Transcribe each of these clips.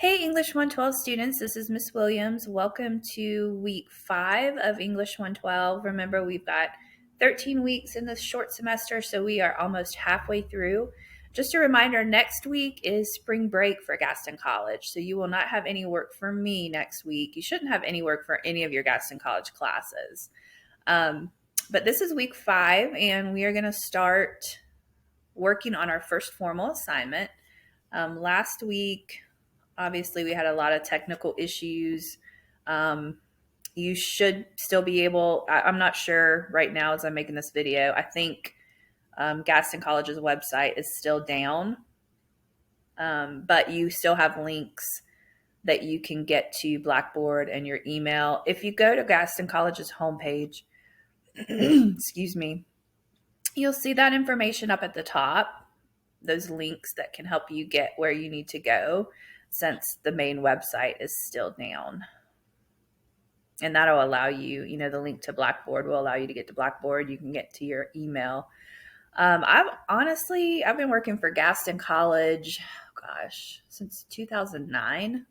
Hey, English 112 students, this is Miss Williams. Welcome to week 5 of English 112. Remember, we've got 13 weeks in this short semester, so we are almost halfway through. Just a reminder, next week is spring break for Gaston College, so you will not have any work for me next week. You shouldn't have any work for any of your Gaston College classes. But this is week 5, and we are going to start working on our first formal assignment. Last week, obviously, we had a lot of technical issues. You should still be able, I'm not sure right now as I'm making this video. I think Gaston College's website is still down, but you still have links that you can get to Blackboard and your email. If you go to Gaston College's homepage, excuse me, you'll see that information up at the top, those links that can help you get where you need to go since the main website is still down. And that'll allow you, the link to Blackboard will allow you to get to Blackboard. You can get to your email. I've been working for Gaston College, since 2009.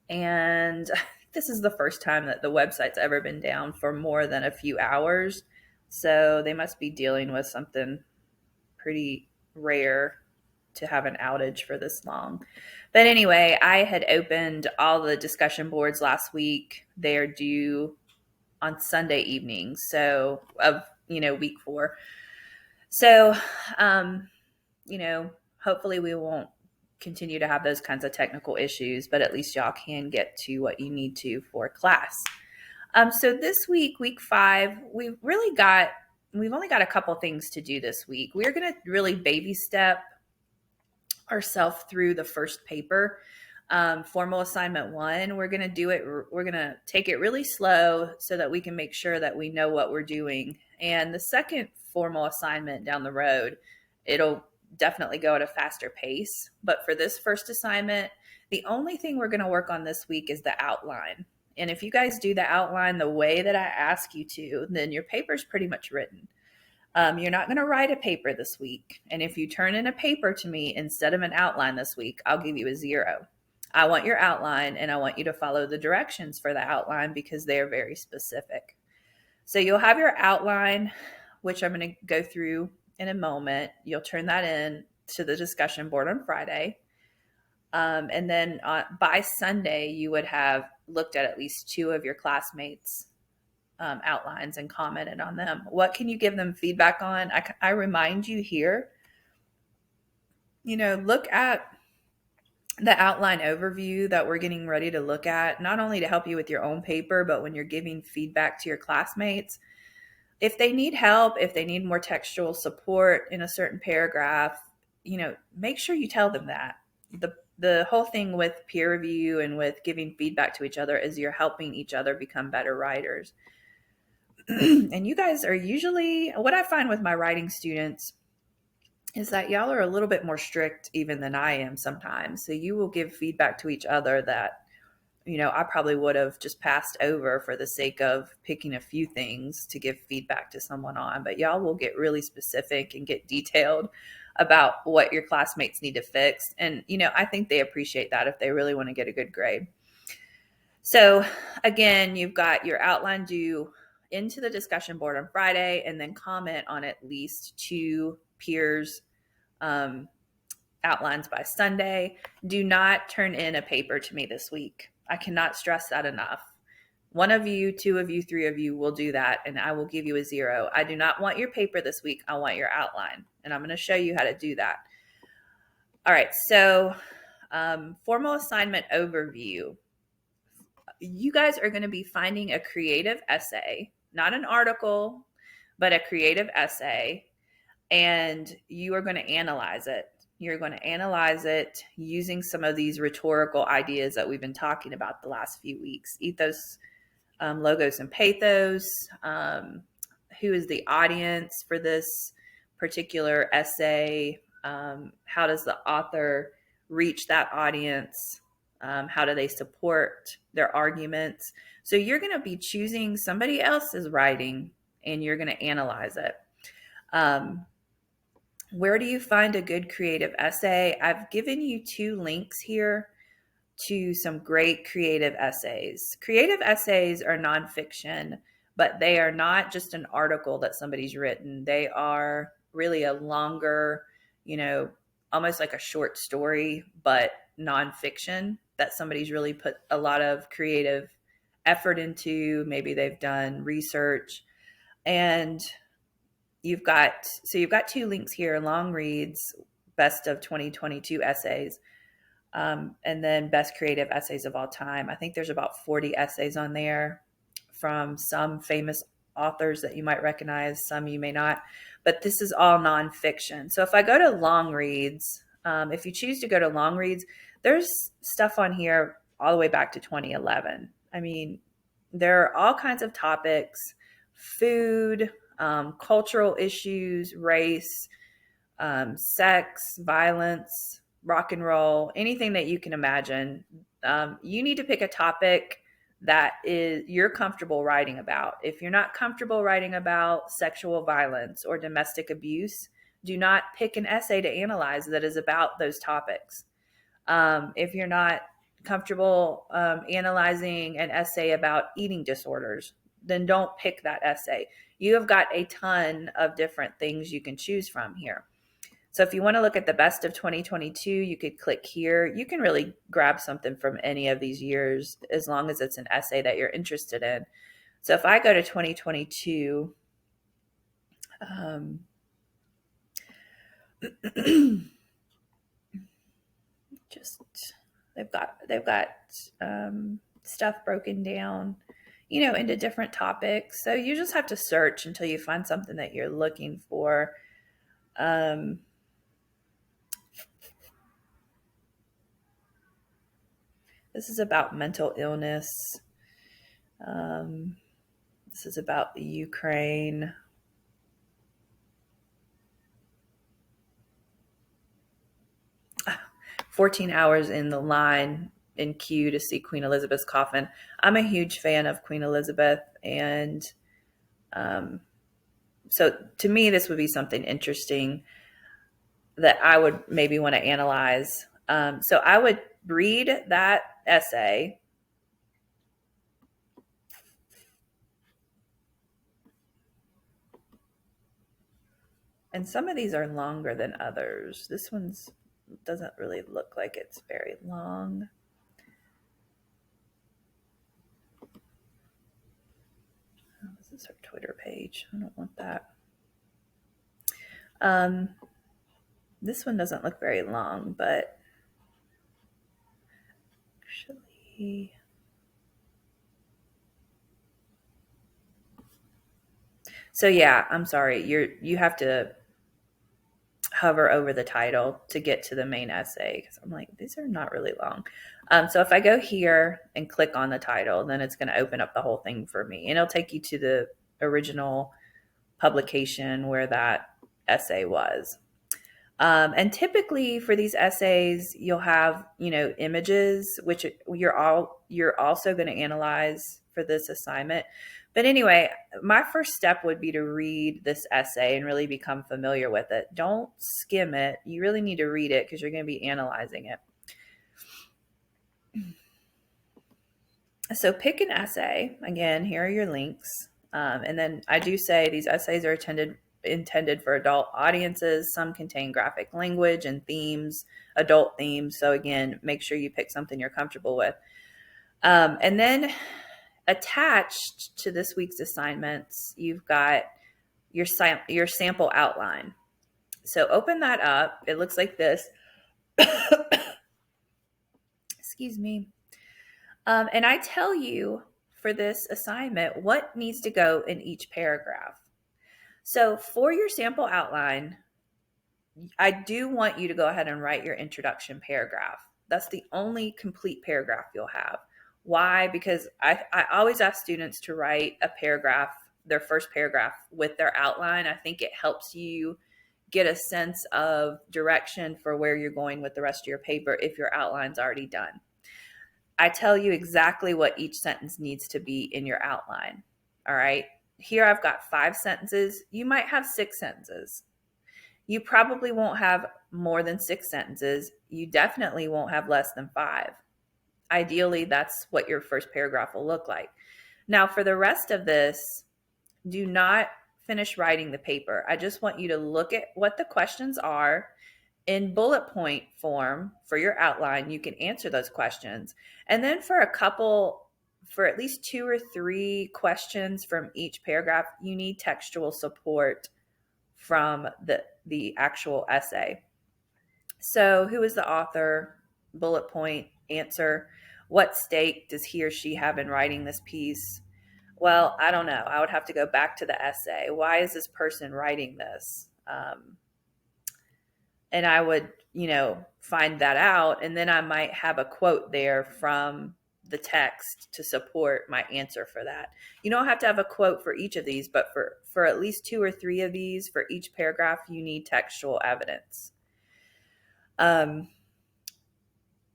And this is the first time that the website's ever been down for more than a few hours. So they must be dealing with something pretty rare to have an outage for this long. But anyway, I had opened all the discussion boards last week. They're due on Sunday evening, so of week 4. So, hopefully we won't continue to have those kinds of technical issues, but at least y'all can get to what you need to for class. So this week, week 5, we've only got a couple things to do this week. We're going to really baby step ourselves through the first paper. Formal assignment 1, we're going to take it really slow so that we can make sure that we know what we're doing. And the second formal assignment down the road, it'll definitely go at a faster pace. But for this first assignment, the only thing we're going to work on this week is the outline. And if you guys do the outline the way that I ask you to, then your paper's pretty much written. You're not going to write a paper this week. And if you turn in a paper to me instead of an outline this week, I'll give you a 0. I want your outline, and I want you to follow the directions for the outline because they are very specific. So you'll have your outline, which I'm going to go through in a moment. You'll turn that in to the discussion board on Friday. And then by Sunday, you would have looked at least 2 of your classmates' outlines and commented on them. What can you give them feedback on? I remind you here, look at the outline overview that we're getting ready to look at, not only to help you with your own paper, but when you're giving feedback to your classmates. If they need help, if they need more textual support in a certain paragraph, make sure you tell them that. The whole thing with peer review and with giving feedback to each other is you're helping each other become better writers. And you guys are usually, what I find with my writing students is that y'all are a little bit more strict even than I am sometimes. So you will give feedback to each other that, I probably would have just passed over for the sake of picking a few things to give feedback to someone on. But y'all will get really specific and get detailed about what your classmates need to fix. And, I think they appreciate that if they really want to get a good grade. So again, you've got your outline due into the discussion board on Friday, and then comment on at least 2 peers' outlines by Sunday. Do not turn in a paper to me this week. I cannot stress that enough. 1 of you, 2 of you, 3 of you will do that, and I will give you a 0. I do not want your paper this week. I want your outline, and I'm going to show you how to do that. All right, so formal assignment overview. You guys are going to be finding a creative essay, not an article, but a creative essay, and you are going to analyze it. You're going to analyze it using some of these rhetorical ideas that we've been talking about the last few weeks. Ethos, logos, and pathos. Who is the audience for this particular essay? How does the author reach that audience? How do they support their arguments? So you're going to be choosing somebody else's writing, and you're going to analyze it. Where do you find a good creative essay? I've given you 2 links here to some great creative essays. Creative essays are nonfiction, but they are not just an article that somebody's written. They are really a longer, you know, almost like a short story, but nonfiction that somebody's really put a lot of creative effort into. Maybe they've done research. And you've got two links here: long reads, best of 2022 essays, and then best creative essays of all time. I think there's about 40 essays on there from some famous authors that you might recognize, some you may not, but this is all nonfiction. So if I go to long reads, if you choose to go to long reads, there's stuff on here all the way back to 2011. I mean, there are all kinds of topics: food, cultural issues, race, sex, violence, rock and roll, anything that you can imagine. You need to pick a topic that is you're comfortable writing about. If you're not comfortable writing about sexual violence or domestic abuse, do not pick an essay to analyze that is about those topics. If you're not comfortable analyzing an essay about eating disorders, then don't pick that essay. You have got a ton of different things you can choose from here. So if you want to look at the best of 2022, you could click here. You can really grab something from any of these years as long as it's an essay that you're interested in. So if I go to 2022, just they've got stuff broken down, into different topics. So you just have to search until you find something that you're looking for. This is about mental illness. This is about the Ukraine. 14 hours in the line in queue to see Queen Elizabeth's coffin. I'm a huge fan of Queen Elizabeth, and so to me, this would be something interesting that I would maybe want to analyze. So I would read that essay. And some of these are longer than others. This one's doesn't really look like it's very long. Oh, this is her Twitter page. I don't want that. This one doesn't look very long, but actually, so yeah, I'm sorry. You have to hover over the title to get to the main essay, because I'm like, these are not really long. So if I go here and click on the title, then it's going to open up the whole thing for me, and it'll take you to the original publication where that essay was. And typically for these essays, you'll have, images, which you're also going to analyze for this assignment. But anyway, my first step would be to read this essay and really become familiar with it. Don't skim it. You really need to read it because you're going to be analyzing it. So pick an essay. Again, here are your links. And then I do say these essays are intended for adult audiences. Some contain graphic language and themes, adult themes. So again, make sure you pick something you're comfortable with. And then attached to this week's assignments, you've got your sample outline. So open that up. It looks like this. Excuse me. And I tell you for this assignment what needs to go in each paragraph. So for your sample outline, I do want you to go ahead and write your introduction paragraph. That's the only complete paragraph you'll have. Why? Because I always ask students to write a paragraph, their first paragraph, with their outline. I think it helps you get a sense of direction for where you're going with the rest of your paper if your outline's already done. I tell you exactly what each sentence needs to be in your outline. All right. Here I've got 5 sentences. You might have 6 sentences. You probably won't have more than 6 sentences. You definitely won't have less than 5. ideally, that's what your first paragraph will look like. Now, for the rest of this, do not finish writing the paper. I just want you to look at what the questions are in bullet point form for your outline. You can answer those questions. And then for at least 2 or 3 questions from each paragraph, you need textual support from the actual essay. So, who is the author? Bullet point answer. What stake does he or she have in writing this piece? Well, I don't know. I would have to go back to the essay. Why is this person writing this? And I would, find that out. And then I might have a quote there from the text to support my answer for that. You don't have to have a quote for each of these, but for at least 2 or 3 of these, for each paragraph, you need textual evidence.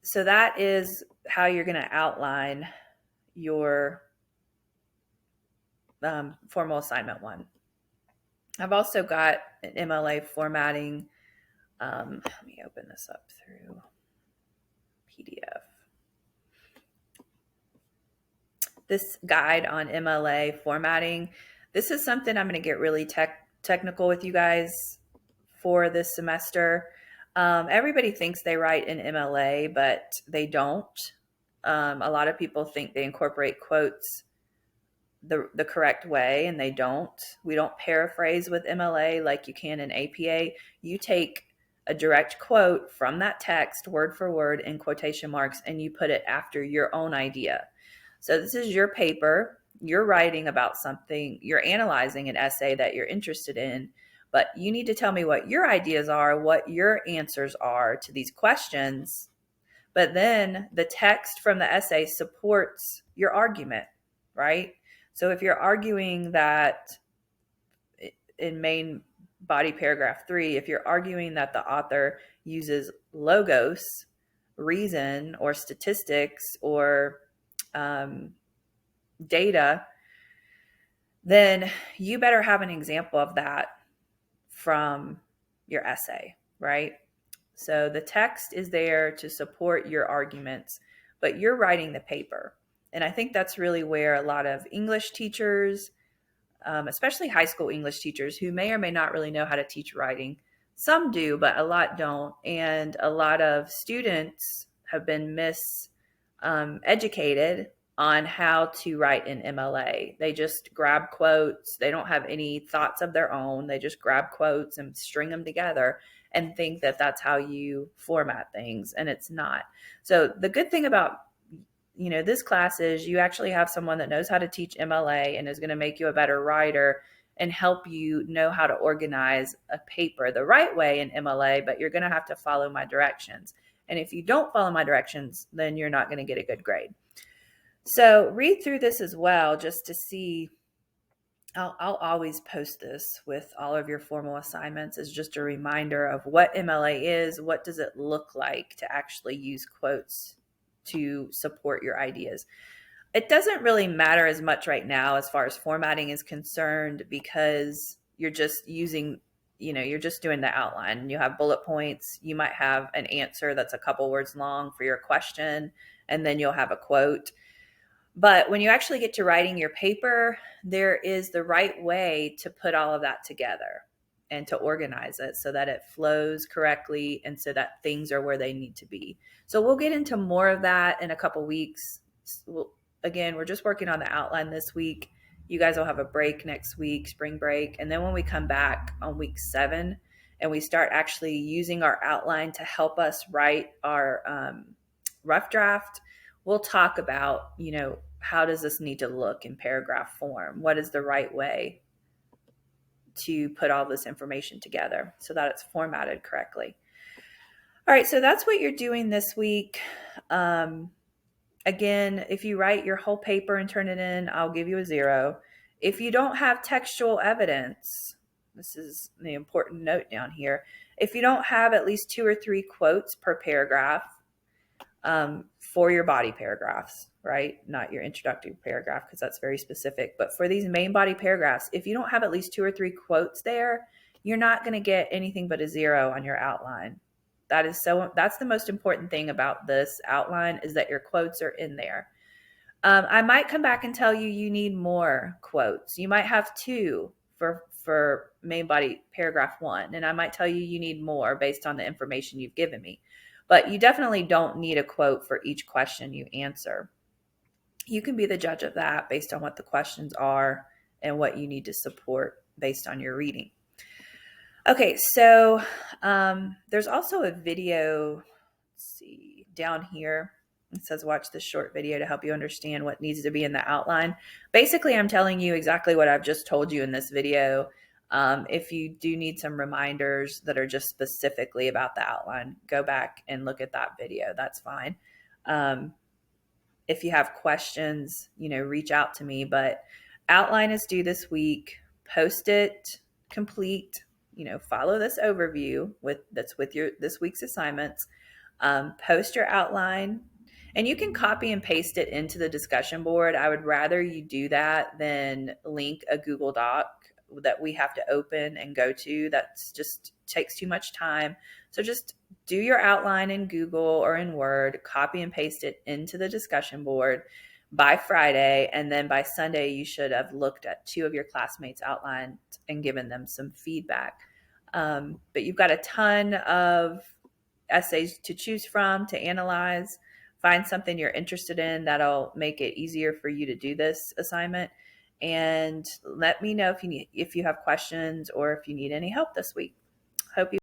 So that is how you're going to outline your formal assignment 1. I've also got an MLA formatting. Let me open this up through PDF. This guide on MLA formatting. This is something I'm going to get really technical with you guys for this semester. Everybody thinks they write in MLA, but they don't. A lot of people think they incorporate quotes the correct way, and they don't. We don't paraphrase with MLA like you can in APA. You take a direct quote from that text, word for word, in quotation marks, and you put it after your own idea. So this is your paper. You're writing about something. You're analyzing an essay that you're interested in, but you need to tell me what your ideas are, what your answers are to these questions. But then the text from the essay supports your argument, right? So if you're arguing that in main body paragraph 3, if you're arguing that the author uses logos, reason, or statistics, or data, then you better have an example of that from your essay, right? So the text is there to support your arguments, but you're writing the paper. And I think that's really where a lot of English teachers, especially high school English teachers who may or may not really know how to teach writing, some do, but a lot don't. And a lot of students have been miseducated on how to write in MLA. They just grab quotes. They don't have any thoughts of their own. They just grab quotes and string them together and think that that's how you format things, and it's not. So the good thing about this class is you actually have someone that knows how to teach MLA and is going to make you a better writer and help you know how to organize a paper the right way in MLA, but you're going to have to follow my directions. And if you don't follow my directions, then you're not going to get a good grade. So read through this as well, just to see. I'll always post this with all of your formal assignments as just a reminder of what MLA is. What does it look like to actually use quotes to support your ideas? It doesn't really matter as much right now as far as formatting is concerned, because you're just using, you're just doing the outline and you have bullet points. You might have an answer that's a couple words long for your question, and then you'll have a quote. But when you actually get to writing your paper, there is the right way to put all of that together and to organize it so that it flows correctly and so that things are where they need to be. So we'll get into more of that in a couple weeks. Again, we're just working on the outline this week. You guys will have a break next week, spring break. And then when we come back on week 7 and we start actually using our outline to help us write our rough draft, we'll talk about, how does this need to look in paragraph form? What is the right way to put all this information together so that it's formatted correctly? All right, so that's what you're doing this week. Again, if you write your whole paper and turn it in, I'll give you a 0. If you don't have textual evidence, this is the important note down here. If you don't have at least 2 or 3 quotes per paragraph, for your body paragraphs, right? Not your introductory paragraph, because that's very specific. But for these main body paragraphs, if you don't have at least 2 or 3 quotes there, you're not going to get anything but a 0 on your outline. That's the most important thing about this outline, is that your quotes are in there. I might come back and tell you you need more quotes. You might have two for main body paragraph 1, and I might tell you you need more based on the information you've given me. But you definitely don't need a quote for each question you answer. You can be the judge of that based on what the questions are and what you need to support based on your reading. Okay, so there's also a video, let's see, down here. It says watch this short video to help you understand what needs to be in the outline. Basically, I'm telling you exactly what I've just told you in this video. If you do need some reminders that are just specifically about the outline, go back and look at that video. That's fine. If you have questions, reach out to me. But outline is due this week. Post it complete. Follow this overview that's with your this week's assignments. Post your outline, and you can copy and paste it into the discussion board. I would rather you do that than link a Google Doc that we have to open and go to. That's just takes too much time. So just do your outline in Google or in Word, copy and paste it into the discussion board by Friday, and then by Sunday you should have looked at 2 of your classmates' outlines and given them some feedback. But you've got a ton of essays to choose from, to analyze. Find something you're interested in that'll make it easier for you to do this assignment. And let me know if you have questions or if you need any help this week. Hope you